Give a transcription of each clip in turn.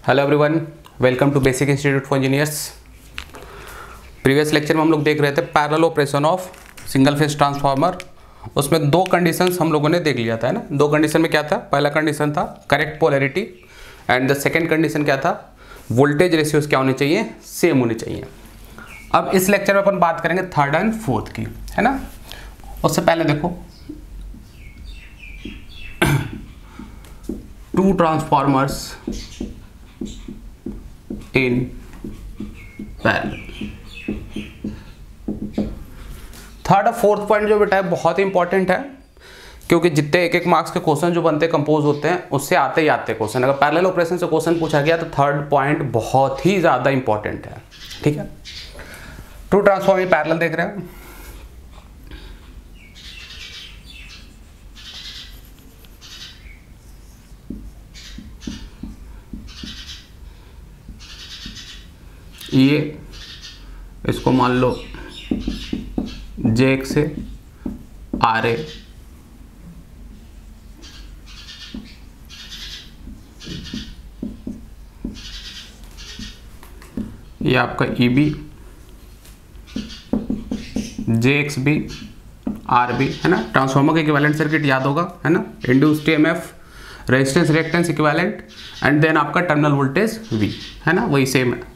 Hello everyone, welcome to basic institute for engineers. Previous lecture में हम लोग देख रहे थे parallel operation of single phase transformer. उसमें दो कंडीशंस हम लोगों ने देख लिया था, है ना। दो कंडीशन में क्या था, पहला कंडीशन था correct polarity and the second condition क्या था, वोल्टेज रेशियोज क्या होने चाहिए, सेम होने चाहिए। अब इस लेक्चर में अपन बात करेंगे थर्ड एंड फोर्थ की, है ना। उससे पहले देखो, two transformers in parallel. Third और फोर्थ पॉइंट जो बेटा है बहुत ही इंपॉर्टेंट है, क्योंकि जितने एक एक मार्क्स के क्वेश्चन जो बनते कंपोज होते हैं उससे आते ही आते क्वेश्चन। अगर पैरेलल ऑपरेशन से क्वेश्चन पूछा गया तो थर्ड पॉइंट बहुत ही ज्यादा इंपॉर्टेंट है, ठीक है। टू ट्रांसफार्मर इन पैरेलल देख रहे हैं। ये इसको मान लो JX से RA, ये आपका EB, JXB, RB, है ना। ट्रांसफार्मर का इक्विवेलेंट सर्किट याद होगा, है ना। Induced EMF, resistance reactance equivalent and then आपका टर्मिनल वोल्टेज V, है ना, वही सेम है।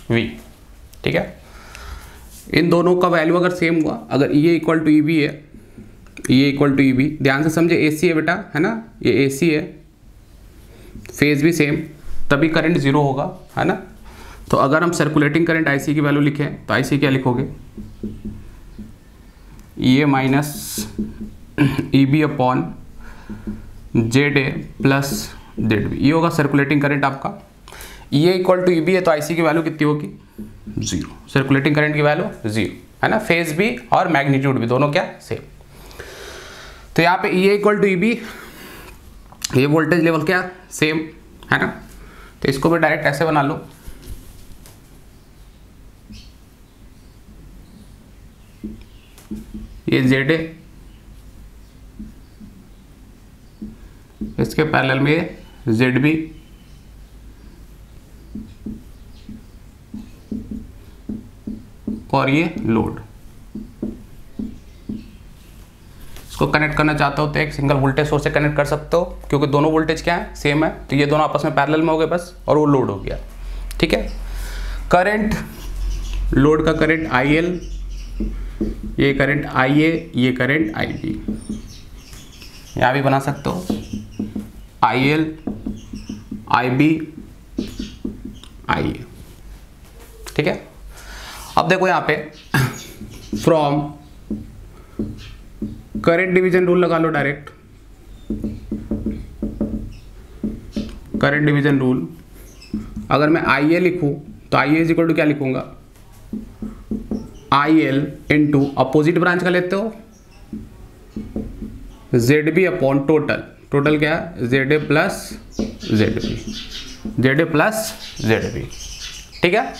V, ठीक है। इन दोनों का वैल्यू अगर सेम हुआ, अगर E इक्वल टू EB है, E इक्वल टू EB, ध्यान से समझे, AC है बेटा, है ना, ये AC है, फेज भी सेम, तभी करंट जीरो होगा, है ना। तो अगर हम सर्कुलेटिंग करंट IC की वैल्यू लिखें तो IC क्या लिखोगे, ये minus EB upon ZA plus ZB, ये होगा सर्कुलेटिंग करंट आपका। ये इक्वल टू EB है तो IC की वैल्यू कितनी होगी, जीरो। सर्कुलेटिंग करंट की वैल्यू जीरो, है ना। फेज भी और मैग्नीट्यूड भी दोनों क्या, सेम। तो यहाँ पे E इक्वल टू EB, ये वोल्टेज लेवल क्या, सेम, है ना। तो इसको भी डायरेक्ट ऐसे बना लो, ये ZA, इसके पैरेलल में ZB, और ये लोड। इसको कनेक्ट करना चाहते हो तो एक सिंगल वोल्टेज सोर्स से कनेक्ट कर सकते हो, क्योंकि दोनों वोल्टेज क्या है, सेम है। तो ये दोनों आपस में पैरेलल में हो गए बस, और वो लोड हो गया, ठीक है। करंट, लोड का करंट IL, ये करंट IA, ये करंट IB, यहां भी बना सकते हो IL, IB, IA, ठीक है। अब देखो यहाँ पे फ्रॉम करंट डिवीजन रूल लगा लो डायरेक्ट। करंट डिवीजन रूल, अगर मैं IA लिखूं तो IA इज इक्वल टू क्या लिखूंगा, IL इंटू अपोजिट ब्रांच का लेते हो ZB अपॉन टोटल, टोटल क्या है ZA plus ZB, ZA plus ZB, ठीक है।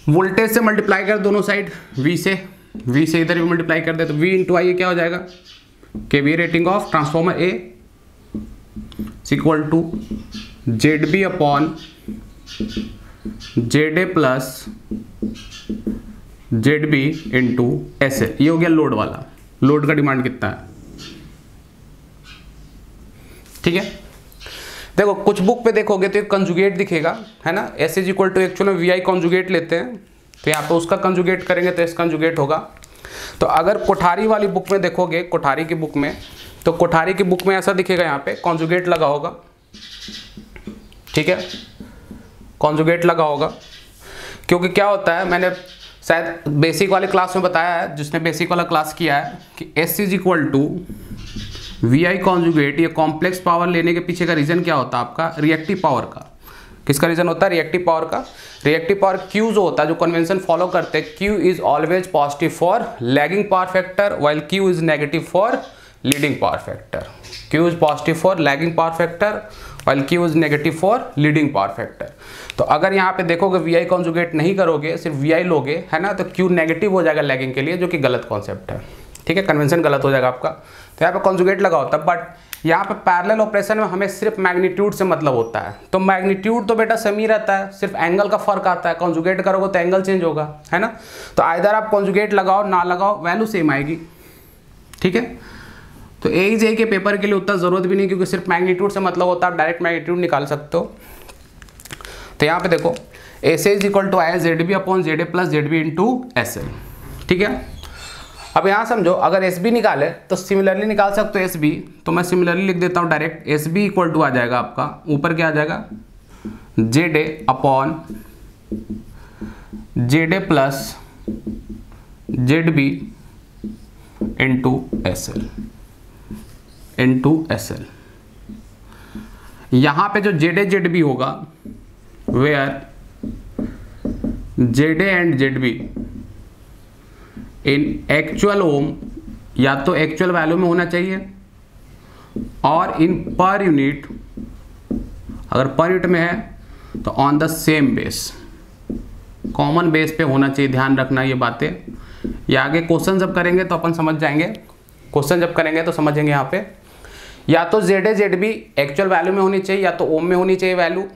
वोल्टेज से मल्टीप्लाई कर दोनों साइड, V से इधर भी मल्टीप्लाई कर दे तो V इंटू आई क्या हो जाएगा, KVA rating of transformer A equal to ZB upon ZA plus ZB into SA। ये हो गया लोड वाला, लोड का डिमांड कितना है, ठीक है। देखो कुछ बुक पे देखोगे तो एक कंजुगेट दिखेगा, है ना। S is equal to actual में VI कंजुगेट लेते हैं, तो यहाँ पे उसका कंजुगेट करेंगे तो S कंजुगेट होगा। तो अगर कोठारी वाली बुक में देखोगे, कोठारी की बुक में, तो कोठारी की बुक में ऐसा दिखेगा, यहाँ पे कंजुगेट लगा होगा, ठीक है, कंजुगेट लगा होगा। क्योंकि क्या होता है, मैंने शायद बेसिक वाले क्लास में बताया है, जिसने बेसिक वाला क्लास किया है, कि S is equal to VI conjugate, ये कॉम्प्लेक्स पावर लेने के पीछे का रीजन क्या होता है आपका, रिएक्टिव पावर का। किसका रीजन होता है, रिएक्टिव पावर का। रिएक्टिव पावर Q जो होता है, जो कन्वेंशन फॉलो करते हैं, Q is always positive for lagging power factor while Q is negative for leading power factor. Q is positive for lagging power factor while Q is negative for leading power factor। तो अगर यहाँ पे देखोगे VI conjugate नहीं करोगे, सिर्फ VI लोगे, है ना, तो Q नेगेटिव हो जाएगा लैगिंग के लिए, जो कि गलत कॉन्सेप्ट है। ठीक है, कन्वेंशन गलत हो जाएगा आपका। तो यहाँ पे कॉन्जुगेट लगाओ तब, बट यहाँ पे पैरेलल ऑपरेशन में हमें सिर्फ मैग्नीट्यूड से मतलब होता है। तो मैग्नीट्यूड तो बेटा सेम ही रहता है, सिर्फ एंगल का फर्क आता है। कॉन्जुगेट करोगे तो एंगल चेंज होगा, है ना। तो आइदर आप कॉन्जुगेट लगाओ ना लगाओ, वैल्यू सेम आएगी। ठीक है, तो AEJ के पेपर के लिए उतना जरूरत भी नहीं, क्योंकि सिर्फ मैग्नीट्यूड से मतलब होता है, आप डायरेक्ट मैग्नीट्यूड निकाल सकते हो। तो यहाँ पे देखो SA is equal to I ZB upon ZA plus ZB into SL। ठीक है, अब यहाँ समझो, अगर SB निकाले तो सिमिलरली निकाल सकते हो SB, तो मैं सिमिलरली लिख देता हूँ डायरेक्ट। SB इक्वल टू आ जाएगा आपका, ऊपर क्या आ जाएगा, ZA upon ZA plus ZB into SL। यहाँ पे जो ZA ZB होगा, where ZA and ZB in actual ohm, या तो एक्चुअल वैल्यू में होना चाहिए, और इन पर यूनिट, अगर पर यूनिट में है तो on the same base, common base पे होना चाहिए। ध्यान रखना ये बातें, ये आगे क्वेश्चन जब करेंगे तो अपन समझ जाएंगे, क्वेश्चन जब करेंगे तो समझेंगे। यहाँ पे या तो ZA ZB एक्चुअल वैल्यू में होनी चाहिए, या तो ओम में होनी चाहिए वैल्यू,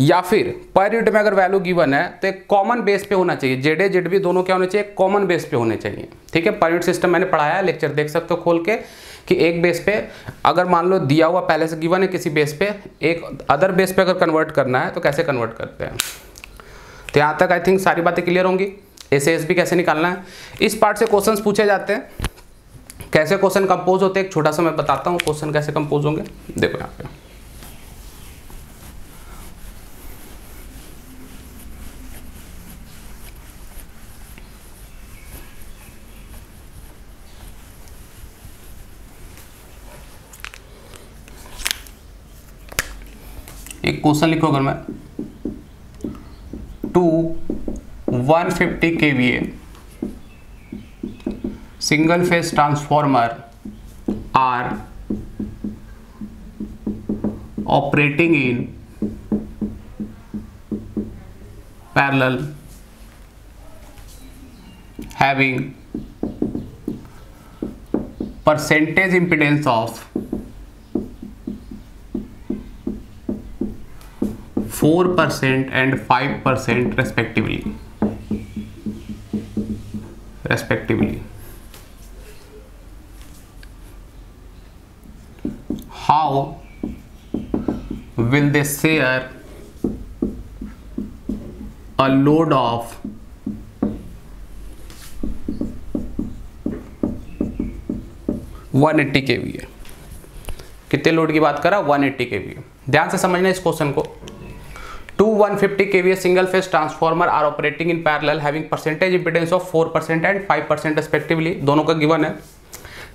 या फिर पर यूनिट में अगर वैल्यू गिवन है तो एक कॉमन बेस पे होना चाहिए। ZA ZB दोनों क्या होने चाहिए, कॉमन बेस पे होने चाहिए। ठीक है, पर यूनिट सिस्टम मैंने पढ़ाया है, लेक्चर देख सकते हो खोल के, कि एक बेस पे अगर मान लो दिया हुआ पहले से गिवन है किसी बेस पे, एक अदर बेस पे अगर कन्वर्ट करना है तो कैसे कन्वर्ट करते हैं। तो यहाँ तक आई थिंक सारी बातें क्लियर होंगी। SASB कैसे निकालना है, इस पार्ट से क्वेश्चंस पूछे जाते हैं। कैसे क्वेश्चन कंपोज होते हैं एक छोटा सा मैं बताता हूँ, क्वेश्चन कैसे कंपोज होंगे। देखो यहाँ पे एक क्वेश्चन लिखो, अगर मैं 150 kVA single phase transformer are operating in parallel having percentage impedance of 4% and 5% respectively। How will they share a load of 180 kVA? कितने लोड की बात करा, 180 kVA। ध्यान से समझना इस क्वेश्चन को। 150 kVA single phase transformer are operating in parallel having percentage impedance of 4% and 5% respectively, दोनों का गिवन है।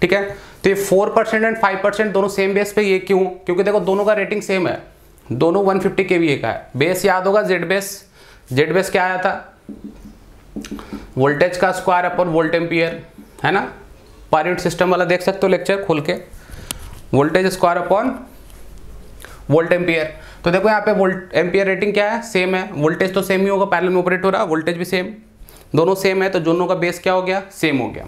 ठीक है, तो ये 4% एंड 5% दोनों सेम बेस पे, ये क्यों, क्योंकि देखो दोनों का रेटिंग सेम है, दोनों 150 kVA का है। बेस याद होगा जेड बेस क्या आया था, वोल्टेज का स्क्वायर अपॉन वोल्ट एम्पियर, है ना। पर यूनिट सिस्टम वाला देख सकते हो लेक्चर खोल के, voltage square upon volt ampere. तो देखो यहाँ पे वोल्ट एम्पियर रेटिंग क्या है, सेम है, वोल्टेज तो सेम ही होगा, पैरेलल में ऑपरेट हो रहा है, वोल्टेज भी सेम, दोनों सेम है, तो दोनों का बेस क्या हो गया, सेम हो गया।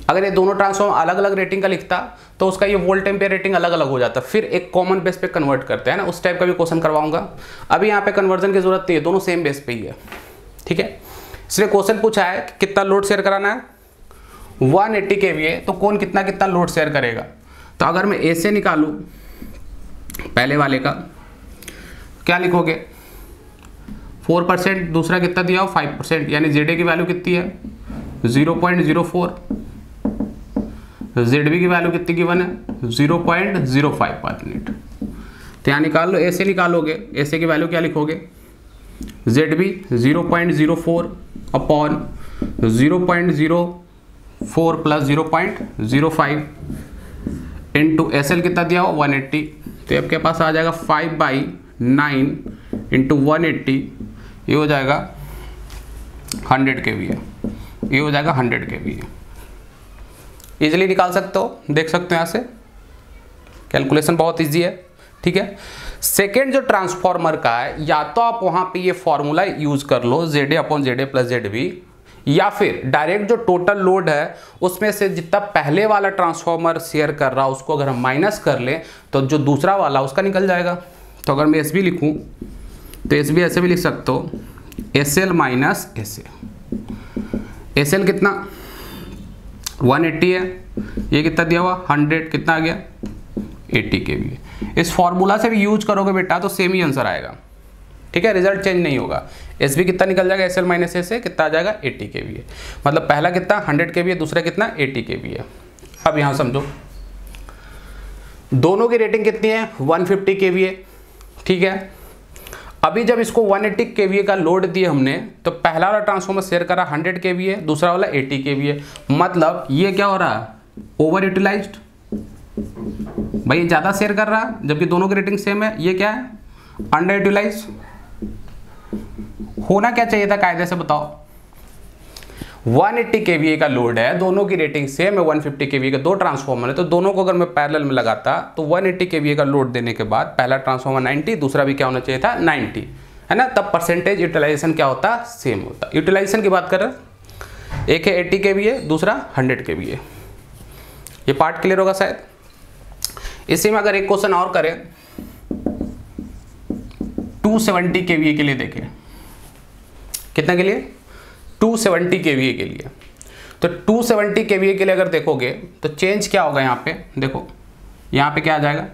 अगर ये दोनों ट्रांसफॉर्म अलग अलग रेटिंग का लिखता तो उसका ये वोल्ट एम्पियर रेटिंग अलग अलग हो जाता, फिर एक कॉमन बेस पे कन्वर्ट करते हैं ना, उस टाइप का भी क्वेश्चन करवाऊंगा। अभी यहाँ पे कन्वर्जन की जरूरत नहीं है, दोनों सेम बेस पे ही है। ठीक है, इसलिए क्वेश्चन पूछा है कि कितना लोड शेयर कराना है, 180 kVA, तो कौन कितना कितना लोड शेयर करेगा। तो अगर मैं ए से निकालूं पहले वाले का, क्या लिखोगे, 4%, दूसरा कितना दिया हो 5%, यानी ZA की वैल्यू कितनी है 0.04, ZB की वैल्यू कितनी गिवन है 0.05 पर मिनट। तो यहाँ निकाल लो, ऐसे निकालोगे, ऐसे की वैल्यू क्या लिखोगे, ZB 0.04 upon 0.04 plus 0.05 into SL कितना दिया हो 180, तो आपके पास आ जाएगा 5/9 इंटू 180, ये हो जाएगा 100 kVA, ये हो जाएगा 100 kVA। इजीली निकाल सकते हो, देख सकते हो यहाँ से, कैलकुलेशन बहुत इजी है। ठीक है। सेकेंड जो ट्रांसफॉर्मर का है, या तो आप वहां पे ये फॉर्मूला यूज कर लो ZA/ZA + ZB, या फिर डायरेक्ट जो टोटल लोड है उसमें से जितना पहले वाला ट्रांसफॉर्मर शेयर कर रहा उसको अगर हम माइनस कर लें तो जो दूसरा वाला उसका निकल जाएगा। तो अगर मैं SB लिखूं तो SB ऐसे भी लिख सकते हो, SL - SA। SL कितना 180 है, ये कितना दिया हुआ 100, कितना आ गया 80 kVA। इस फॉर्मूला से भी यूज करोगे बेटा तो सेम ही आंसर आएगा, ठीक है, रिजल्ट चेंज नहीं होगा। SB कितना निकल जाएगा, SL - SA कितना आ जाएगा 80 kVA। मतलब पहला कितना 100 kVA, दूसरा कितना 80 kVA। अब यहाँ समझो दोनों की रेटिंग कितनी है 150 kVA, ठीक है। अभी जब इसको 180 kVA का लोड दिए हमने तो पहला वाला ट्रांसफॉर्मर शेयर करा 100 kVA, दूसरा वाला 80 kVA। मतलब ये क्या हो रहा है, ओवर यूटिलाइज्ड। भाई ये ज़्यादा शेयर कर रहा है जबकि दोनों की रेटिंग सेम है, ये क्या है अंडर यूटिलाइज। होना क्या चाहिए था कायदे से बताओ, 180 kVA का लोड है, दोनों की रेटिंग सेम है, 150 kVA का दो ट्रांसफॉर्मर है, तो दोनों को अगर मैं पैरेलल में लगाता तो 180 kVA का लोड देने के बाद पहला ट्रांसफॉर्मर 90, दूसरा भी क्या होना चाहिए था 90, है ना। तब परसेंटेज यूटिलाइजेशन क्या होता, सेम होता। यूटिलाइजेशन की बात कर रहे हैं, एक है 80 kVA, दूसरा 100 kVA। ये पार्ट क्लियर होगा शायद। इसी में अगर एक क्वेश्चन और करें 270 kVA के लिए, देखें कितना के लिए 270 kVA के लिए। तो 270 kVA के लिए अगर देखोगे तो चेंज क्या होगा, यहाँ पे देखो, यहाँ पे क्या आ जाएगा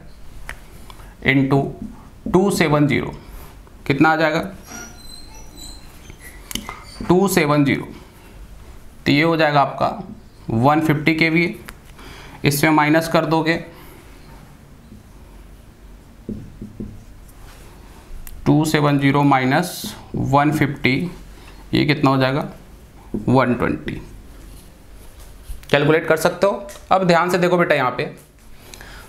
इनटू 270, कितना आ जाएगा 270, तो ये हो जाएगा आपका 150 kVA। इसमें माइनस कर दोगे 270 माइनस 150, ये कितना हो जाएगा 120। कैलकुलेट कर सकते हो। अब ध्यान से देखो बेटा, यहाँ पे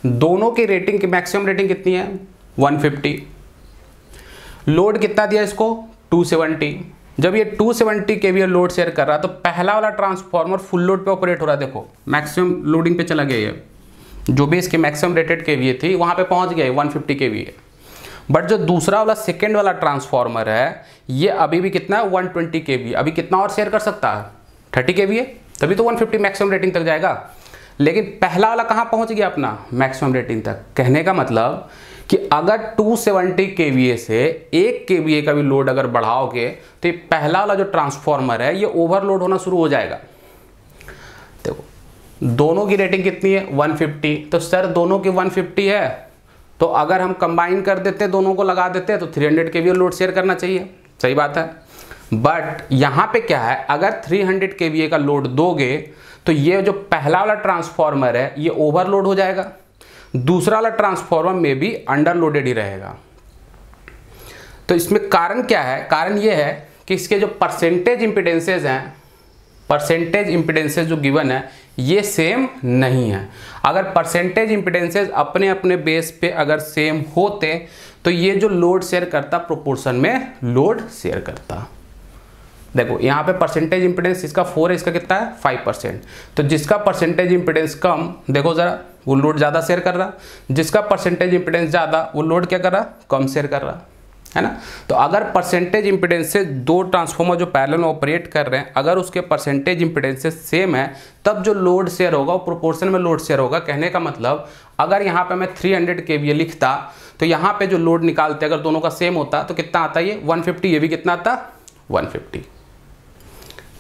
दोनों की रेटिंग की मैक्सिमम रेटिंग कितनी है 150, लोड कितना दिया इसको 270। जब ये 270 kVA लोड शेयर कर रहा है तो पहला वाला ट्रांसफॉर्मर फुल लोड पे ऑपरेट हो रहा है, देखो मैक्सिमम लोडिंग पे चला गया, ये जो भी इसकी मैक्सिमम रेटेड kVA थी वहां पे पहुंच गया 150 kVA। बट जो दूसरा वाला सेकेंड वाला ट्रांसफॉर्मर है ये अभी भी कितना है 120 kVA, अभी कितना और शेयर कर सकता है 30 kVA, तभी तो 150 मैक्सिमम रेटिंग तक जाएगा। लेकिन पहला वाला कहाँ पहुंच गया अपना मैक्सिमम रेटिंग तक। कहने का मतलब कि अगर 270 kVA से 1 kVA का भी लोड अगर बढ़ाओगे तो ये पहला वाला जो ट्रांसफॉर्मर है ये ओवरलोड होना शुरू हो जाएगा। देखो दोनों की रेटिंग कितनी है 150, तो सर दोनों की 150 है तो अगर हम कंबाइन कर देते दोनों को लगा देते तो 300 kVA लोड शेयर करना चाहिए, सही बात है। बट यहाँ पे क्या है, अगर 300 kVA का लोड दोगे तो ये जो पहला वाला ट्रांसफॉर्मर है ये ओवरलोड हो जाएगा, दूसरा वाला ट्रांसफॉर्मर में भी अंडरलोडेड ही रहेगा। तो इसमें कारण क्या है, कारण ये है कि इसके जो परसेंटेज इंपिडेंसेस हैं, परसेंटेज इंपिडेंसेस जो गिवन है ये सेम नहीं है। अगर परसेंटेज इंपिडेंसेस अपने अपने बेस पे अगर सेम होते तो ये जो लोड शेयर करता प्रोपोर्शन में लोड शेयर करता। देखो यहाँ पे परसेंटेज इंपिडेंस इसका 4 है, इसका कितना है 5%। तो जिसका परसेंटेज इंपिडेंस कम, देखो जरा वो लोड ज़्यादा शेयर कर रहा, जिसका परसेंटेज इंपिडेंस ज़्यादा वो लोड क्या कर रहा कम शेयर कर रहा, है ना। तो अगर परसेंटेज इंपिडेंस से दो ट्रांसफॉर्मर जो पैरेलल में ऑपरेट कर रहे हैं अगर उसके परसेंटेज इंपिडेंस सेम है तब जो लोड शेयर होगा वो प्रोपोर्शन में लोड शेयर होगा। कहने का मतलब अगर यहाँ पे मैं 300 kVA लिखता तो यहाँ पे जो लोड निकालते अगर दोनों का सेम होता तो कितना आता ये 150, ये भी कितना आता 150।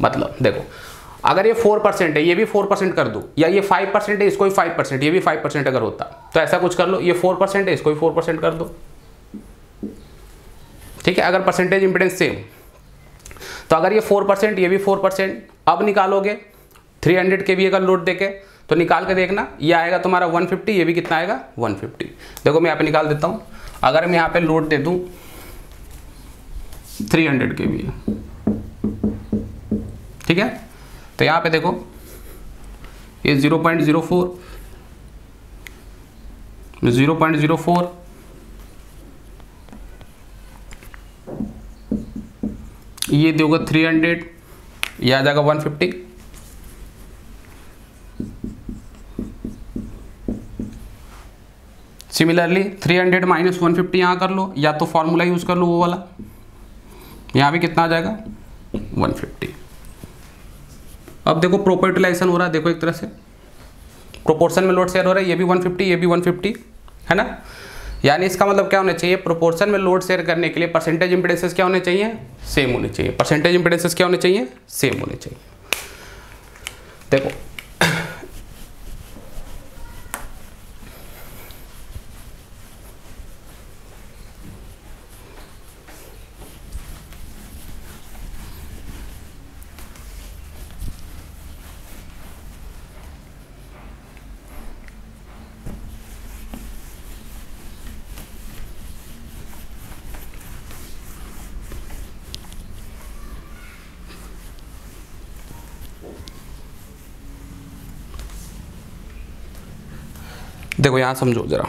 मतलब देखो अगर ये 4% है ये भी 4% कर दूं, या ये 5% है इसको भी 5%, ये भी 5% अगर होता तो ऐसा कुछ कर लो, ये 4% है इसको भी 4% कर दो, ठीक है। अगर परसेंटेज इंपिडेंस सेम तो अगर ये 4% ये भी 4%, अब निकालोगे 300 kVA का लोड देके तो निकाल के देखना ये आएगा तुम्हारा 150, ये भी कितना आएगा 150। देखो मैं यहाँ पे निकाल देता हूँ, अगर मैं यहाँ पे लोड दे दूँ 300 kVA, ठीक है, तो यहाँ पे देखो ये 0.04 ये दोगे 300, ये आ जाएगा 150। सिमिलरली 300 माइनस 150 यहाँ कर लो, या तो फॉर्मूला यूज़ कर लो वो वाला, यहाँ भी कितना आ जाएगा 150। अब देखो प्रॉपर यूटिलाइजेशन हो रहा है, देखो एक तरह से प्रोपोर्शन में लोड शेयर हो रहा है, ये भी 150 ये भी 150 है ना। यानी इसका मतलब क्या होना चाहिए, प्रोपोर्शन में लोड शेयर करने के लिए परसेंटेज इंपीडेंसेस क्या होने चाहिए, सेम होने चाहिए। परसेंटेज इंपीडेंसेस क्या होने चाहिए, सेम होने चाहिए। देखो देखो यहां समझो जरा,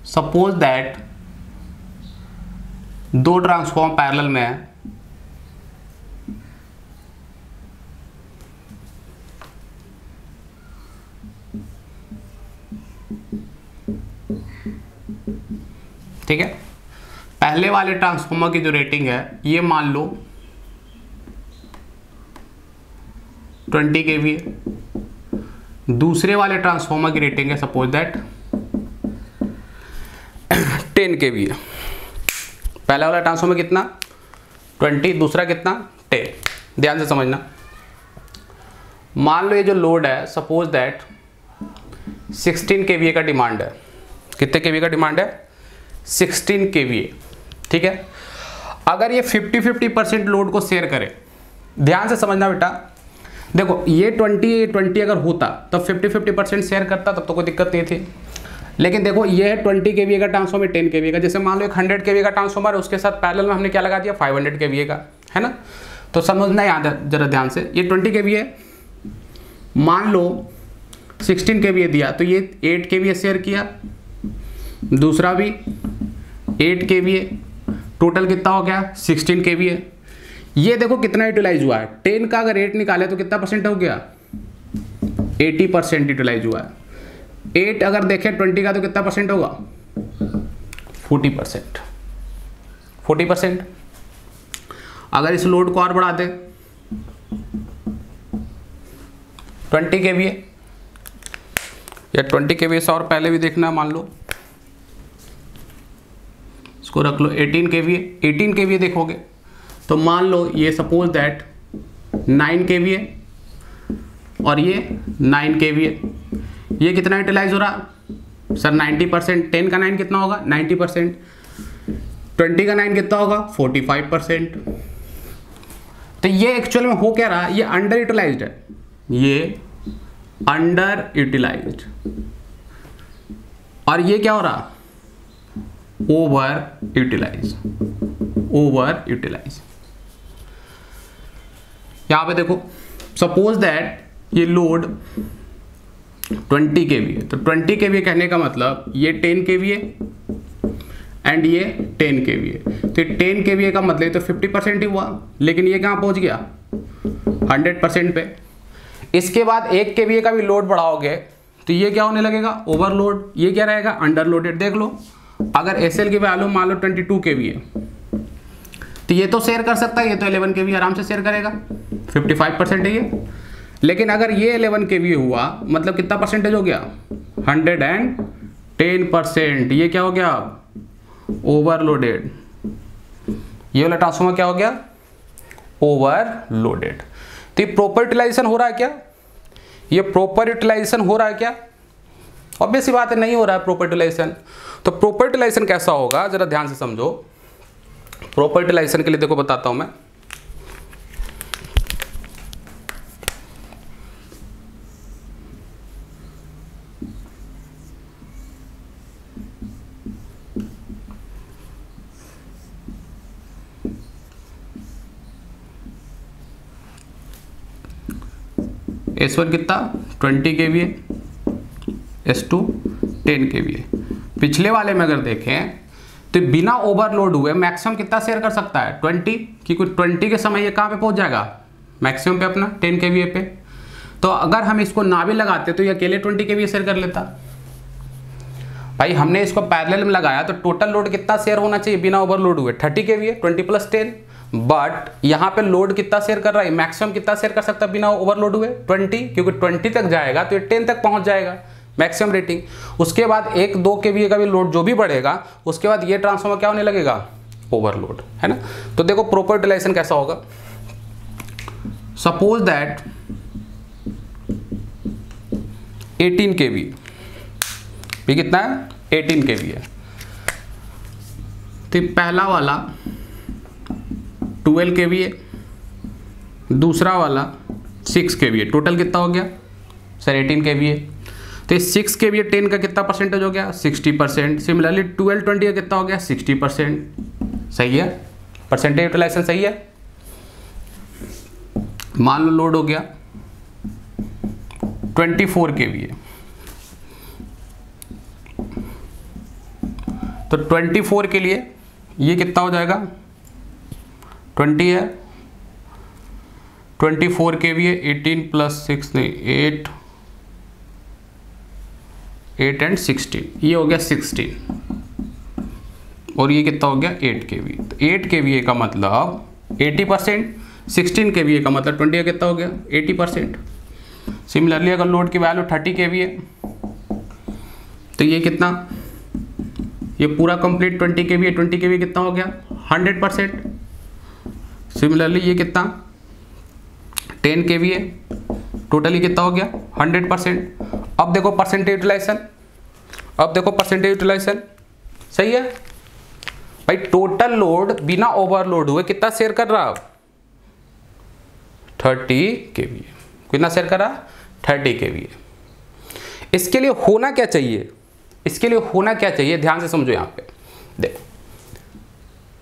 सपोज दैट दो ट्रांसफॉर्म पैरेलल में है, ठीक है। पहले वाले ट्रांसफॉर्मर की जो रेटिंग है ये मान लो 20 kVA, दूसरे वाले ट्रांसफॉर्मर की रेटिंग है सपोज दैट 10 kVA। पहला वाला ट्रांसफॉर्मर कितना 20, दूसरा कितना 10। ध्यान से समझना, मान लो ये जो लोड है सपोज दैट 16 kVA का डिमांड है। कितने kVA का डिमांड है, 16 kVA, ठीक है। अगर ये 50-50% लोड को शेयर करे, ध्यान से समझना बेटा, देखो ये 20-20 अगर होता तब 50-50% शेयर करता तब तो कोई दिक्कत नहीं थी। लेकिन देखो ये है 20 kVA का ट्रांसफॉर्मर 10 kVA का, जैसे मान लो एक 100 kVA का ट्रांसफॉर्मर है, उसके साथ पैरेलल में हमने क्या लगा दिया 500 kVA का, है ना। तो समझना याद जरा ध्यान से, ये 20 kVA मान लो 16 kVA दिया तो ये 8 kVA शेयर किया, दूसरा भी 8 kVA, टोटल कितना हो गया 16 kVA। ये देखो कितना यूटिलाइज हुआ है, 10 का अगर 8 निकाले तो कितना परसेंट हो गया 80% यूटिलाइज हुआ है। 8 अगर देखें 20 का तो कितना परसेंट होगा 40%। 40%। अगर इस लोड को और बढ़ा दे 20 kVA या 20 kVA से और पहले भी देखना, मान लो इसको रख लो 18 kVA। 18 kVA देखोगे तो मान लो ये सपोज दैट 9 kVA और ये 9 kVA, ये कितना यूटिलाइज हो रहा सर 90%। 10 का 9 कितना होगा 90%, 20 का 9 कितना होगा 45%। तो ये एक्चुअल में हो क्या रहा, ये अंडर यूटिलाइज्ड है, ये अंडर यूटिलाइज्ड, और ये क्या हो रहा ओवर यूटिलाइज। ओवर यूटिलाइज यहां पे देखो सपोज दैट ये लोड 20 kVA, तो 20 kVA कहने का मतलब ये 10 kVA एंड ये 10 kVA, तो 10 kVA का मतलब तो 50% ही हुआ, लेकिन ये कहां पहुंच गया 100% पे। इसके बाद 1 kVA का भी लोड बढ़ाओगे तो ये क्या होने लगेगा ओवरलोड, ये क्या रहेगा अंडरलोडेड। देख लो अगर SL की वैल्यू मान लो 22 kVA, तो ये तो शेयर कर सकता है, ये तो 11 kVA आराम से शेयर करेगा, 55% है ये। लेकिन अगर ये 11 kVA हुआ मतलब कितना परसेंटेज हो गया 110%, ये क्या हो गया ओवरलोडेड। ये वाला ट्रांसफॉर्मर क्या हो गया ओवरलोडेड। तो ये प्रॉपर यूटिलाइजेशन हो रहा है क्या, ये प्रॉपर यूटिलाइजेशन हो रहा है क्या, ऑब्वियस सी बात है नहीं हो रहा है प्रॉपर यूटिलाइजेशन। तो प्रॉपर यूटिलाइजेशन कैसा होगा जरा ध्यान से समझो। प्रॉपर यूटिलाइजेशन के लिए देखो बताता हूं मैं, S1 कितना 20 kVA, S2 10 kVA। पिछले वाले में अगर देखें तो बिना ओवरलोड हुए मैक्सिमम कितना शेयर कर सकता है 20, क्योंकि 20 के समय ये कहाँ पे पहुंच जाएगा मैक्सिमम पे अपना 10 kVA पे। तो अगर हम इसको ना भी लगाते तो ये अकेले 20 kVA शेयर कर लेता। भाई हमने इसको पैरेलल में लगाया तो टोटल लोड कितना शेयर होना चाहिए बिना ओवरलोड हुए, 30 kVA, 20 + 10। बट यहाँ पे लोड कितना शेयर कर रहा है, मैक्सिमम कितना शेयर कर सकता है बिना ओवरलोड हुए, 20, क्योंकि 20 तक जाएगा तो ये 10 तक पहुंच जाएगा मैक्सिमम रेटिंग। उसके बाद 1-2 kVA का भी लोड जो भी बढ़ेगा उसके बाद ये ट्रांसफार्मर क्या होने लगेगा, ओवरलोड, है ना। तो देखो प्रॉपर यूटिलाइजेशन कैसा होगा। सपोज दैट 18 kVA, ये कितना है, 18 kVA। तो पहला वाला 12 kVA, दूसरा वाला 6 kVA, टोटल कितना हो गया सर 18 kVA। तो 6 kVA 10 का कितना परसेंटेज हो गया, 60%। सिमिलरली 12 20 का कितना हो गया, 60%। सही है, परसेंटेज यूटिलाइजेशन सही है। मान लो लोड हो गया 24 kVA, तो 24 के लिए ये कितना हो जाएगा, 20 है, 24 kVA 18 + 6 नहीं 8 and 16, ये हो गया 16, और ये कितना हो गया 8 kVA। तो 8 kVA का मतलब 80%, 16 kVA का मतलब 20 का कितना हो गया 80%। सिमिलरली अगर लोड की वैल्यू 30 kVA तो ये कितना, ये पूरा कंप्लीट 20 kVA कितना हो गया 100%। सिमिलरली ये कितना 10 kVA, टोटली कितना हो गया 100%। अब देखो परसेंटेज यूटिलाइजेशन, अब देखो परसेंटेज यूटिलाइजेशन सही है भाई। टोटल लोड बिना ओवरलोड हुए कितना शेयर कर रहा है, 30 kVA। कितना शेयर कर रहा है, 30 kVA। इसके लिए होना क्या चाहिए, इसके लिए होना क्या चाहिए, ध्यान से समझो। यहाँ पे देखो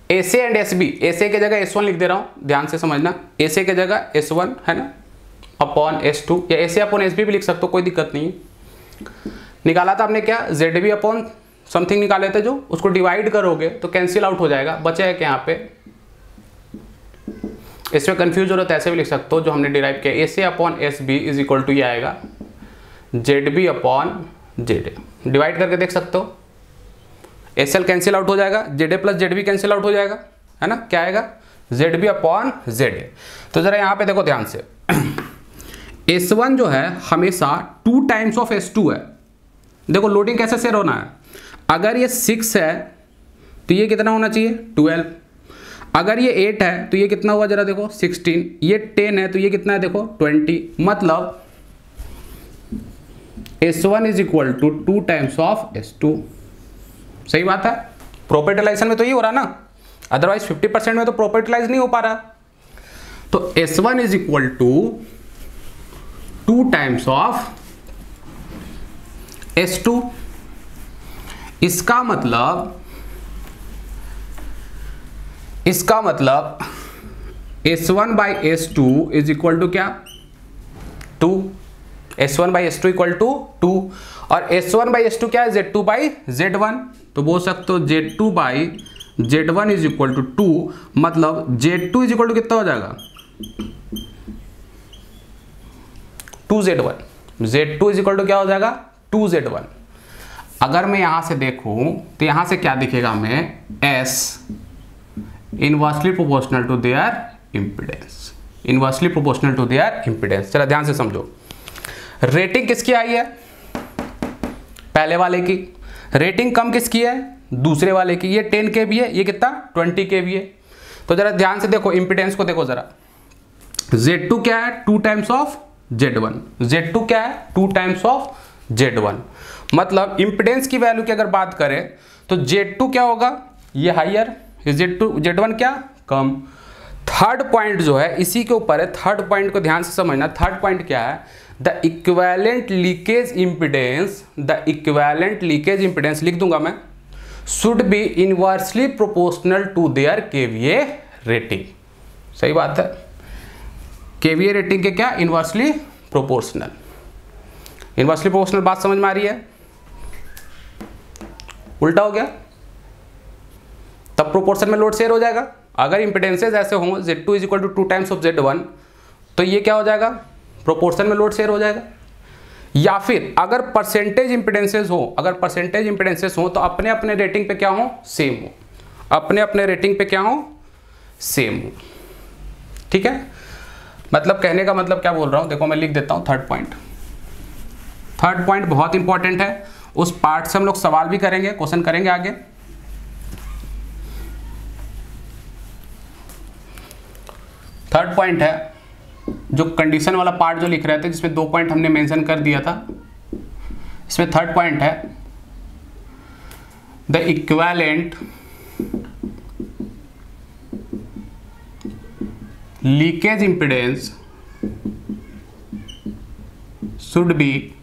SA एंड SB, SA की जगह S1 लिख दे रहा हूं, ध्यान से समझना। SA की जगह S1 है ना अपॉन S2, या SA अपॉन SB भी लिख सकते हो, कोई दिक्कत नहीं है। निकाला था आपने क्या, ZB अपॉन समथिंग निकाले थे, जो उसको डिवाइड करोगे तो कैंसिल आउट हो जाएगा, बचा है क्या यहाँ पे। इसमें कंफ्यूज हो रहा है तो ऐसे भी लिख सकते हो जो हमने डिराइव किया, SA अपॉन SB इज इक्वल टू ये आएगा ZB अपॉन ZA। डिवाइड करके देख सकते हो, SL कैंसिल आउट हो जाएगा, ZA + ZB कैंसिल आउट हो जाएगा, है ना। क्या आएगा, ZB अपॉन ZA। तो जरा यहाँ पे देखो ध्यान से, S1 जो है हमेशा 2 टाइम्स ऑफ S2 है। देखो लोडिंग कैसे शेयर होना है, अगर ये 6 है तो ये कितना होना चाहिए 12, अगर ये 8 है तो ये कितना हुआ जरा देखो 16, ये 10 है तो ये कितना है देखो 20। मतलब S1 is equal to 2 times of S2। सही बात है, प्रॉपर यूटिलाइजेशन में तो ये हो रहा ना, अदरवाइज 50% में तो प्रॉपर यूटिलाइज नहीं हो पा रहा। तो S1 is equal to 2 times of S2। इसका मतलब S1/S2 इज इक्वल टू क्या 2, S1/S2 इक्वल टू 2, और S1/S2 क्या है Z2/Z1। तो बोल सकते हो Z2/Z1 इज इक्वल टू 2, मतलब Z2 इज इक्वल टू कितना हो जाएगा 2Z1। Z2 is equal to क्या हो जाएगा 2Z1। अगर मैं यहां से देखूं तो यहां से क्या दिखेगा हमें, S inversely proportional to their impedance, inversely proportional to their impedance. चलो ध्यान से समझो, रेटिंग किसकी आई है, पहले वाले की। रेटिंग कम किसकी है, दूसरे वाले की। ये 10 kVA है, ये कितना 20 kVA। तो जरा ध्यान से देखो, इंपीडेंस को देखो जरा, Z2 क्या है 2 टाइम्स ऑफ Z1, Z2 क्या है 2 टाइम्स ऑफ Z1। मतलब इंपीडेंस की वैल्यू की अगर बात करें तो Z2 क्या होगा, ये हाइयर, Z1 क्या कम। थर्ड पॉइंट जो है इसी के ऊपर है, थर्ड पॉइंट को ध्यान से समझना। थर्ड पॉइंट क्या है, the equivalent leakage impedance, the equivalent leakage impedance लिख दूंगा मैं, should be inversely proportional to their kVA rating. सही बात है, केवीए रेटिंग के क्या इनवर्सली प्रोपोर्शनल। इनवर्सली प्रोपोर्शनल बात समझ में आ रही है, उल्टा हो गया तब प्रोपोर्शन में लोड शेयर हो जाएगा। अगर इंपिडेंसेस ऐसे हों Z2 is equal to 2 times of Z1 तो ये क्या हो जाएगा प्रोपोर्शन में लोड शेयर हो जाएगा। या फिर अगर परसेंटेज इंपिडेंसेस हो तो अपने अपने रेटिंग पे क्या हो, सेम हो, अपने अपने रेटिंग पे क्या हो, सेम हो। ठीक है, मतलब कहने का मतलब क्या बोल रहा हूं, देखो मैं लिख देता हूं थर्ड पॉइंट बहुत इंपॉर्टेंट है, उस पार्ट से हम लोग सवाल भी करेंगे, क्वेश्चन करेंगे आगे। थर्ड पॉइंट है जो कंडीशन वाला पार्ट जो लिख रहे थे, जिसमें 2 पॉइंट हमने मेंशन कर दिया था, इसमें थर्ड पॉइंट है the equivalent leakage impedance should be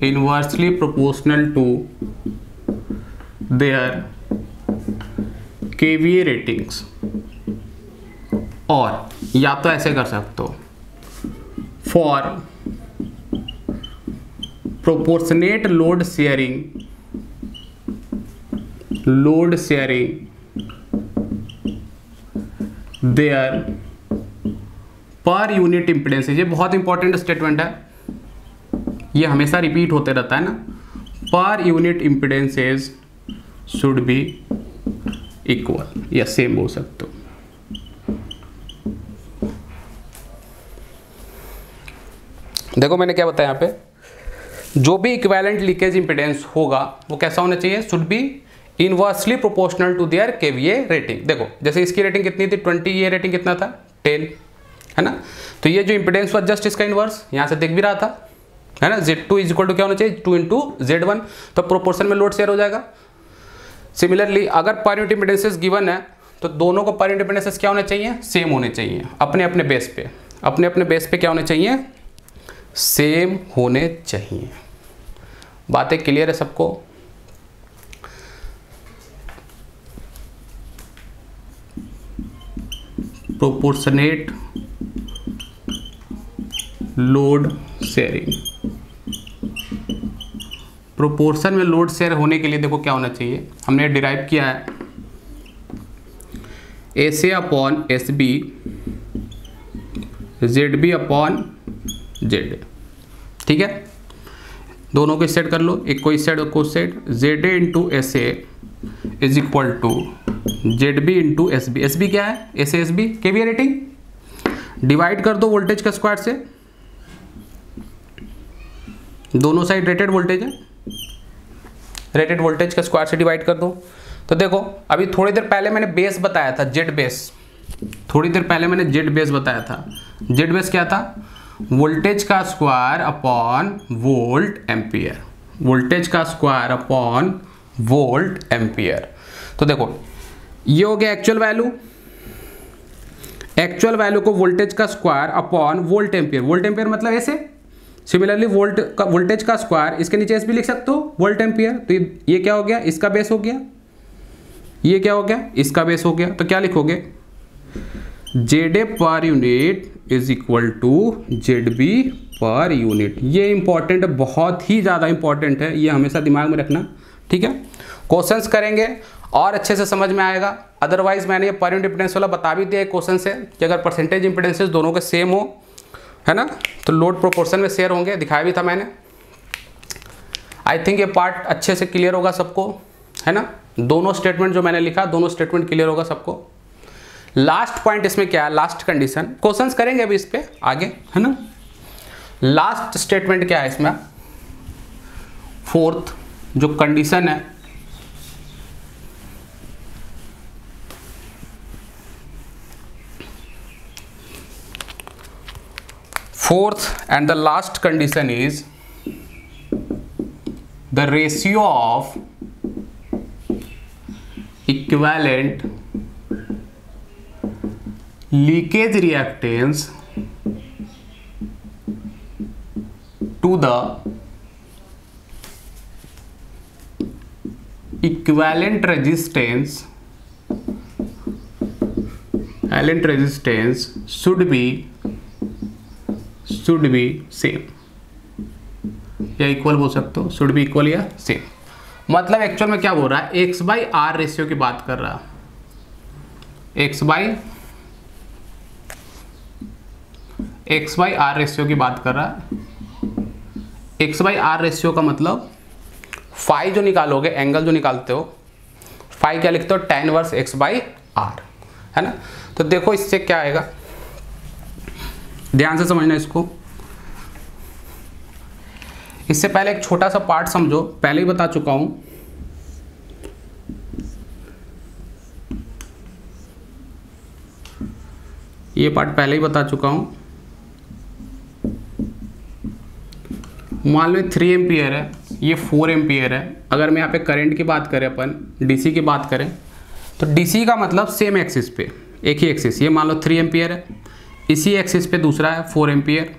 inversely proportional to their KVA ratings। और या तो ऐसे कर सकते हो, for proportionate load sharing their per unit impedances. ये बहुत इंपॉर्टेंट स्टेटमेंट है, ये हमेशा रिपीट होते रहता है ना, per unit impedances should be equal या सेम बोल सकते हो। देखो मैंने क्या बताया यहाँ पे, जो भी इक्विवेलेंट लीकेज इम्पिडेंस होगा वो कैसा होना चाहिए, should be inversely proportional to their kVA rating. देखो जैसे इसकी रेटिंग कितनी थी 20, ये रेटिंग कितना था 10, है ना, तो ये जो इंपिडेंस हुआ जस्ट इसका इनवर्स, यहां से देख भी रहा था, है ना, Z2 इज इक्वल टू क्या होना चाहिए 2 इंटू Z1, तो प्रोपोर्शन में लोड शेयर हो जाएगा। सिमिलरली अगर पर यूनिट इंपिडेंसेस गिवन है तो दोनों को पर यूनिट इंपिडेंसेस क्या होने चाहिए, सेम होने चाहिए, अपने अपने बेस पे क्या होने चाहिए, सेम होने चाहिए। बातें क्लियर है सबको? प्रोपोर्शनेट लोड शेयरिंग, प्रोपोर्शन में लोड शेयर होने के लिए देखो क्या होना चाहिए, हमने डिराइव किया है SA अपॉन SB ZB अपॉन ZA। ठीक है, दोनों को सेट कर लो, एक को इस साइड को उस side, ZA into SA is equal to ZB into SB। SB क्या है, SA SB kVA rating, divide कर दो वोल्टेज का स्क्वायर से, दोनों साइड रेटेड वोल्टेज है, रेटेड वोल्टेज का स्क्वायर से डिवाइड कर दो। तो देखो अभी थोड़ी देर पहले मैंने बेस बताया था, जेड बेस, थोड़ी देर पहले मैंने जेड बेस बताया था। जेड बेस क्या था, वोल्टेज का square upon volt ampere, voltage का स्क्वायर अपॉन वोल्ट एम्पियर। तो देखो ये हो गया एक्चुअल वैल्यू, एक्चुअल वैल्यू को वोल्टेज का square upon volt ampere, volt ampere मतलब ऐसे, सिमिलरली वोल्टेज का स्क्वायर, इसके नीचे एस भी लिख सकते हो वोल्ट एम्पियर। तो ये क्या हो गया, इसका बेस हो गया, ये क्या हो गया, इसका बेस हो गया। तो क्या लिखोगे, ZA per unit is equal to ZB per unit. ये इंपॉर्टेंट है, बहुत ही ज़्यादा इंपॉर्टेंट है, ये हमेशा दिमाग में रखना। ठीक है, क्वेश्चंस करेंगे और अच्छे से समझ में आएगा। अदरवाइज मैंने ये पर यूनिट इंपिडेंस वाला बता भी दिया क्वेश्चन से कि अगर परसेंटेज इंपिडेंसेस दोनों के सेम हो, है ना, तो लोड प्रोपोर्शन में शेयर होंगे, दिखाया भी था मैंने। आई थिंक ये पार्ट अच्छे से क्लियर होगा सबको, है ना। दोनों स्टेटमेंट जो मैंने लिखा, दोनों स्टेटमेंट क्लियर होगा सबको। लास्ट पॉइंट इसमें क्या है, लास्ट कंडीशन, क्वेश्चंस करेंगे अभी इस पे आगे, है ना। लास्ट स्टेटमेंट क्या है इसमें, फोर्थ जो कंडीशन है, fourth and the last condition is the ratio of equivalent leakage reactance to the equivalent resistance should be same, या इक्वल बोल सकते हो, शुड बी इक्वल या सेम। मतलब एक्चुअल में क्या बोल रहा है, एक्स बाई आर रेशियो की बात कर रहा है, एक्स बाई आर रेशियो की बात कर रहा है। एक्स बाई आर रेशियो का मतलब फाई जो निकालोगे, एंगल जो निकालते हो, फाई क्या लिखते हो, tan inverse X by R, है ना। तो देखो इससे क्या आएगा, ध्यान से समझना इसको। इससे पहले एक छोटा सा पार्ट समझो, पहले ही बता चुका हूं। ये पार्ट पहले ही बता चुका हूं। मान लो 3 एम्पियर है, ये 4 एम्पियर है। अगर मैं यहाँ पे करंट की बात करें, अपन डीसी की बात करें, तो डीसी का मतलब सेम एक्सिस पे, एक ही एक्सिस, ये मान लो 3 एम्पियर है, इसी एक्सिस पे दूसरा है 4 एम्पियर।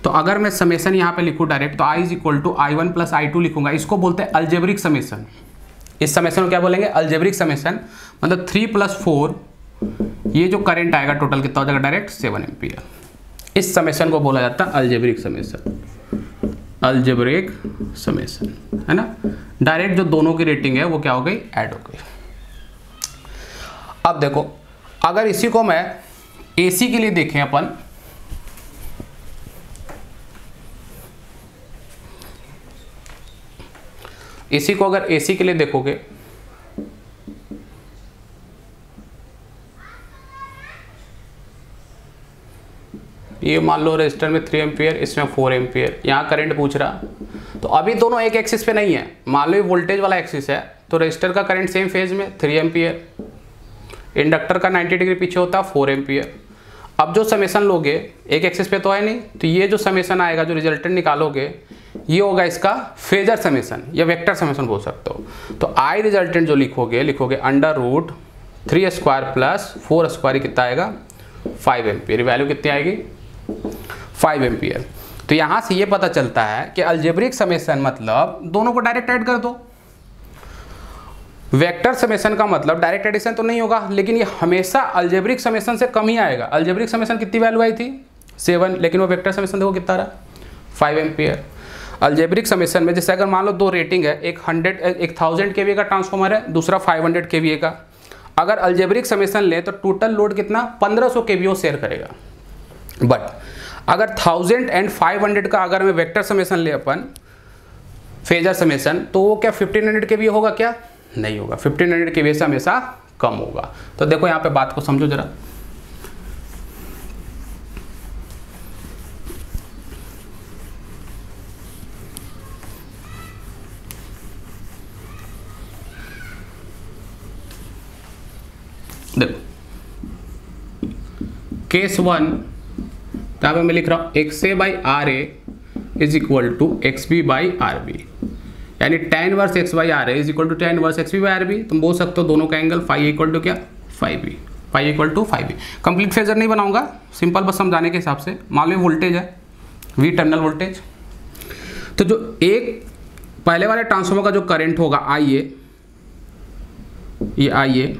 तो अगर मैं समेसन यहाँ पे लिखूँ डायरेक्ट, तो I is equal to I1 plus I2 लिखूंगा। इसको बोलते हैं अल्जेब्रिक समेसन। इस समेसन को क्या बोलेंगे, अल्जेब्रिक समेसन। मतलब 3 + 4, ये जो करंट आएगा टोटल कितना हो जाएगा, डायरेक्ट 7 एम्पियर। इस समेसन को बोला जाता है अल्जेब्रिक समेसन, अल्जेब्रिक समेसन, है ना। डायरेक्ट जो दोनों की रेटिंग है वो क्या हो गई, ऐड हो गई। अब देखो, अगर इसी को मैं एसी के लिए देखें अपन, इसी को अगर एसी के लिए देखोगे, ये मान लो रजिस्टर में 3 एम्पियर, इसमें 4 एम्पियर, यहाँ करंट पूछ रहा। तो अभी दोनों एक एक्सिस पे नहीं है, मान लो ये वोल्टेज वाला एक्सिस है, तो रजिस्टर का करंट सेम फेज में 3 एम्पियर, इंडक्टर का 90 डिग्री पीछे होता है 4 एम्पियर। अब जो समेसन लोगे, एक एक्सिस पे तो है नहीं, तो ये जो समेसन आएगा, जो रिजल्टेंट निकालोगे, ये होगा इसका फेजर समेसन या वेक्टर समेसन बोल सकते हो। तो आई रिजल्टेंट जो लिखोगे √3² प्लस 4², कितना आएगा, 5 एम्पियर। वैल्यू कितनी आएगी, 5 एम्पियर। तो यहां से ये पता चलता है कि अल्जेब्रिक समेसन मतलब दोनों को डायरेक्ट ऐड कर दो। वेक्टर समेसन का मतलब डायरेक्ट एडिशन तो नहीं होगा, लेकिन ये हमेशा अल्जेब्रिक समेसन से कम ही आएगा। अल्जेब्रिक समेसन कितनी वैल्यू आई थी, 7, लेकिन वो वेक्टर समेसन देखो कितना रहा, 5 एम्पियर। अल्जेब्रिक समेसन में जैसे अगर मान लो 2 रेटिंग है, एक 1000 kVA का ट्रांसफॉर्मर है, दूसरा 500 kVA का। अगर अल्जेब्रिक समेसन ले तो टोटल लोड कितना, 1500 kVA शेयर करेगा। बट अगर 1000 एंड 500 का अगर मैं वेक्टर समेसन ले अपन, फेजर समेसन, तो वो क्या 1500 kVA होगा क्या, नहीं होगा, 1500 kVA से हमेशा कम होगा। तो देखो यहाँ पे बात को समझो जरा। देखो केस 1, यहाँ पे मैं लिख रहा हूँ XA/RA is equal to XB/RB, यानी tan inverse X/RA is equal to tan inverse XB/RB। तुम बोल सकते हो दोनों का एंगल फाई इक्वल टू क्या, 5B, phi equal to 5B। Complete phasor नहीं बनाऊंगा, सिंपल बस समझाने के हिसाब से। मान लो वोल्टेज है V टर्मिनल वोल्टेज, तो जो एक पहले वाले ट्रांसफार्मर का जो करंट होगा IA, ये IA,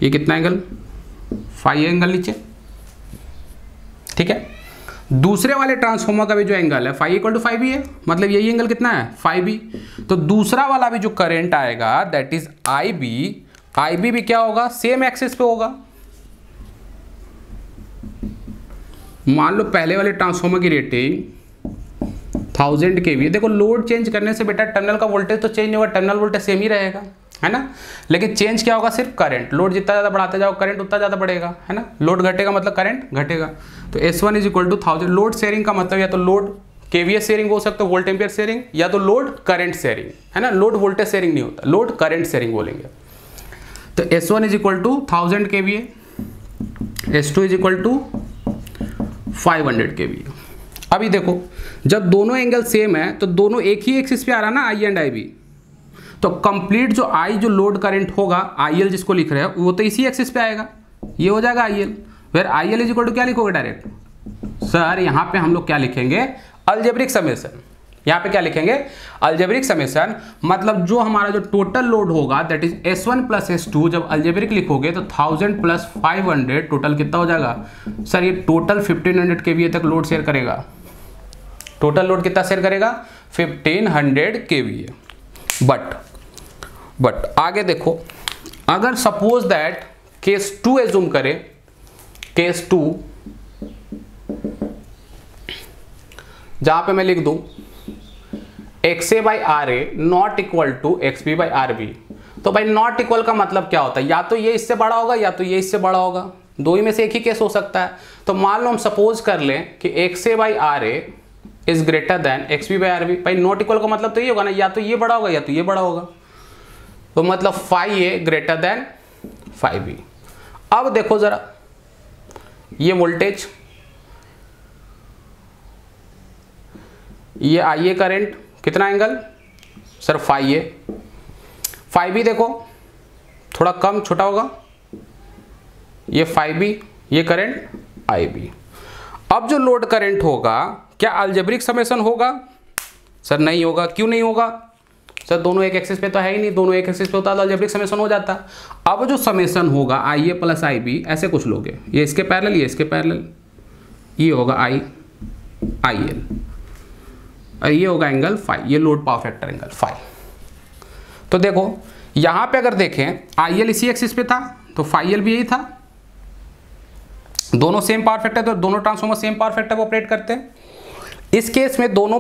ये कितना एंगल, 5 एंगल नीचे, ठीक है। दूसरे वाले ट्रांसफार्मर का भी जो एंगल है फाई इक्वल टू 5B है, मतलब यही एंगल कितना है, 5B। तो दूसरा वाला भी जो करंट आएगा दैट इज IB भी क्या होगा, सेम एक्सिस पे होगा। मान लो पहले वाले ट्रांसफार्मर की रेटिंग 1000 kVA। देखो लोड चेंज करने से बेटा टर्मिनल का वोल्टेज तो चेंज नहीं होगा, टर्मिनल वोल्टेज सेम ही रहेगा, है ना। लेकिन चेंज क्या होगा, सिर्फ करंट। लोड जितना ज़्यादा बढ़ाते जाओ करंट उतना ज़्यादा बढ़ेगा, है ना। लोड घटेगा मतलब करंट घटेगा। तो S1 is equal to 1000। Load sharing का मतलब या तो लोड KVA शेयरिंग बोल सकते हो, वोल्ट एम्पियर शेयरिंग, या तो लोड करंट शेयरिंग, है ना। लोड वोल्टेज शेयरिंग नहीं होता, लोड करंट शेयरिंग बोलेंगे। तो S1 is equal to 1000 kVA, S2 is equal to 500 kVA। अभी देखो जब दोनों एंगल सेम है तो दोनों एक ही एक्सिस पे आ रहा ना, I एंड IB। तो कंप्लीट जो I जो लोड करंट होगा, IL जिसको लिख रहे हैं, वो तो इसी एक्सिस पे आएगा, ये हो जाएगा IL। फिर IL इज इक्वल टू क्या लिखोगे डायरेक्ट, सर यहाँ पे हम लोग क्या लिखेंगे, अल्जेब्रिक समेसन। यहाँ पे क्या लिखेंगे, अल्जेब्रिक समेसन। मतलब जो हमारा जो टोटल लोड होगा that is S1 plus S2, जब अल्जेब्रिक लिखोगे तो 1000 प्लस 500 टोटल कितना हो जाएगा, सर ये टोटल 1500 kVA तक लोड शेयर करेगा। टोटल लोड कितना शेयर करेगा, 1500 kVA। बट आगे देखो, अगर सपोज दैट केस 2 एज्यूम करें, केस 2 जहां पे मैं लिख दूं XA by RA not equal to XB by RB। तो भाई नॉट इक्वल का मतलब क्या होता है, या तो ये इससे बड़ा होगा या तो ये इससे बड़ा होगा, दो ही में से एक ही केस हो सकता है। तो मान लो हम सपोज कर लें कि XA by RA is greater than XB by RB। भाई नॉट इक्वल का मतलब तो ये होगा ना, या तो ये बड़ा होगा या तो ये बड़ा होगा, तो मतलब phi A greater than phi B। अब देखो जरा ये वोल्टेज, ये IA करंट कितना angle sir phi A, phi B देखो थोड़ा कम छोटा होगा, ये phi B, ये करंट IB। अब जो लोड करंट होगा क्या अलजेब्रिक समेशन होगा सर? नहीं होगा। क्यों नहीं होगा सर? दोनों एक एक्सिस पे तो है ही नहीं, दोनों एक एक्सिस पे होता तो अलजेब्रिक समेशन हो जाता। अब जो समेशन होगा IA प्लस IB ऐसे कुछ लोगे, ये इसके पैरेलल ये इसके पैरेलल, ये होगा IL और ये होगा एंगल phi, ये load power factor angle phi। तो देखो यहां पे अगर देखें IL इसी एक्सिस पे था तो phi L भी यही था, दोनों सेम पावर फैक्टर, तो दोनों ट्रांसफॉर्मर सेम पावर फैक्टर पर ऑपरेट करते हैं। इस केस में दोनों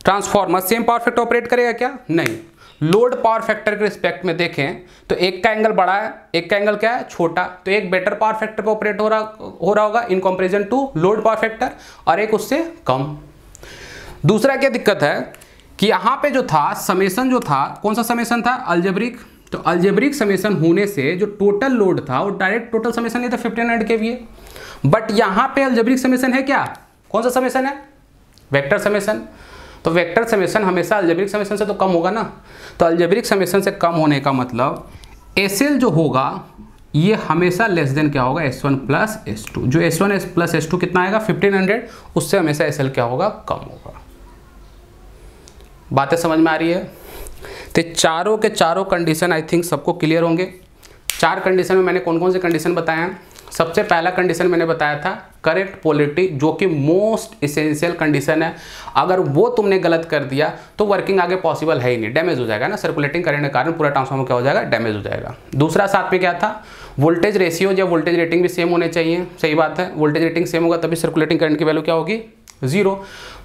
transformer same power factor operate करेगा क्या? नहीं। लोड पावर फैक्टर के रिस्पेक्ट में देखें तो एक का एंगल बड़ा है, एक का एंगल क्या है? छोटा। तो एक बेटर पावर फैक्टर पे ऑपरेट हो रहा होगा in comparison to load power factor, और एक उससे कम। दूसरा क्या दिक्कत है कि यहाँ पे जो था समेशन, जो था कौन सा समेशन था? अलजेब्रिक। तो अलजेब्रिक समेशन होने से जो टोटल लोड था वो डायरेक्ट टोटल समेशन नहीं था 1500 kVA, बट यहाँ पे अलजेब्रिक समेशन है क्या? कौन सा समेशन है? Vector summation. तो वेक्टर समेशन हमेशा अलजेब्रिक समेशन से तो कम होगा ना। तो अलजेब्रिक समेशन से कम होने का मतलब SL जो होगा ये हमेशा लेस देन क्या होगा? S1 plus S2। जो S1 प्लस S2 कितना आएगा? 1500, उससे हमेशा SL क्या होगा? कम होगा। बातें समझ में आ रही है? तो चारों के चारों कंडीशन आई थिंक सबको क्लियर होंगे। 4 कंडीशन में मैंने कौन कौन से कंडीशन बताए हैं? सबसे पहला कंडीशन मैंने बताया था करेक्ट पोलैरिटी, जो कि मोस्ट इसेंशियल कंडीशन है। अगर वो तुमने गलत कर दिया तो वर्किंग आगे पॉसिबल है ही नहीं, डैमेज हो जाएगा ना, सर्कुलेटिंग करंट के कारण पूरा ट्रांसफार्मर क्या हो जाएगा? डैमेज हो जाएगा। दूसरा साथ में क्या था? वोल्टेज रेशियो या वोल्टेज रेटिंग भी सेम होने चाहिए। सही बात है, वोल्टेज रेटिंग सेम होगा तभी सर्कुलेटिंग करंट की वैल्यू क्या होगी? 0।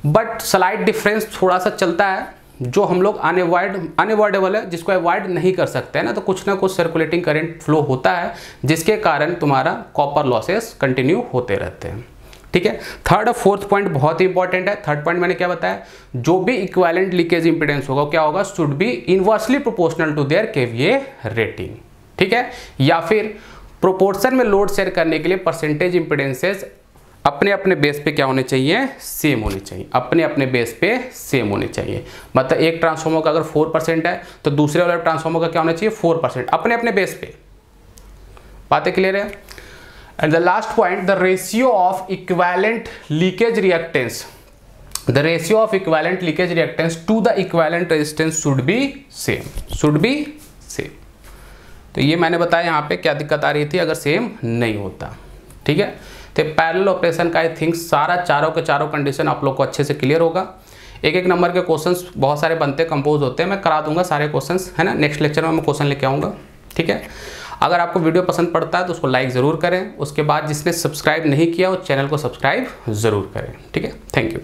बट स्लाइट डिफरेंस थोड़ा सा चलता है जो हम लोग अनअवॉइडेबल है, जिसको अवॉइड नहीं कर सकते हैं ना। तो कुछ ना कुछ सर्कुलेटिंग करंट फ्लो होता है जिसके कारण तुम्हारा कॉपर लॉसेस कंटिन्यू होते रहते हैं। ठीक है। थर्ड और फोर्थ पॉइंट बहुत ही इंपॉर्टेंट है। थर्ड पॉइंट मैंने क्या बताया? जो भी इक्विवेलेंट लीकेज इंपीडेंस होगा क्या होगा? Should be inversely proportional to their kVA rating. ठीक है। या फिर प्रोपोर्शन में लोड शेयर करने के लिए परसेंटेज इंपीडेंसेस अपने अपने बेस पे क्या होने चाहिए? सेम होने चाहिए। अपने अपने बेस पे सेम होने चाहिए। मतलब एक ट्रांसफार्मर का अगर 4% है तो दूसरे वाले ट्रांसफार्मर का क्या होना चाहिए? 4%, अपने अपने बेस पे। बातें क्लियर है? And the last point, the ratio of equivalent leakage reactance, the ratio of equivalent leakage reactance to the equivalent resistance should be same, should be same. तो ये मैंने बताया यहाँ पे क्या दिक्कत आ रही थी अगर सेम नहीं होता। ठीक है। तो पैरेलल ऑपरेशन का आई थिंक सारा चारों के चारों कंडीशन आप लोग को अच्छे से क्लियर होगा। एक एक नंबर के क्वेश्चंस बहुत सारे बनते कंपोज होते हैं, मैं करा दूंगा सारे क्वेश्चंस, है ना। नेक्स्ट लेक्चर में मैं क्वेश्चन लेके आऊँगा। ठीक है। अगर आपको वीडियो पसंद पड़ता है तो उसको लाइक ज़रूर करें। उसके बाद जिसने सब्सक्राइब नहीं किया वो चैनल को सब्सक्राइब ज़रूर करें। ठीक है। Thank you.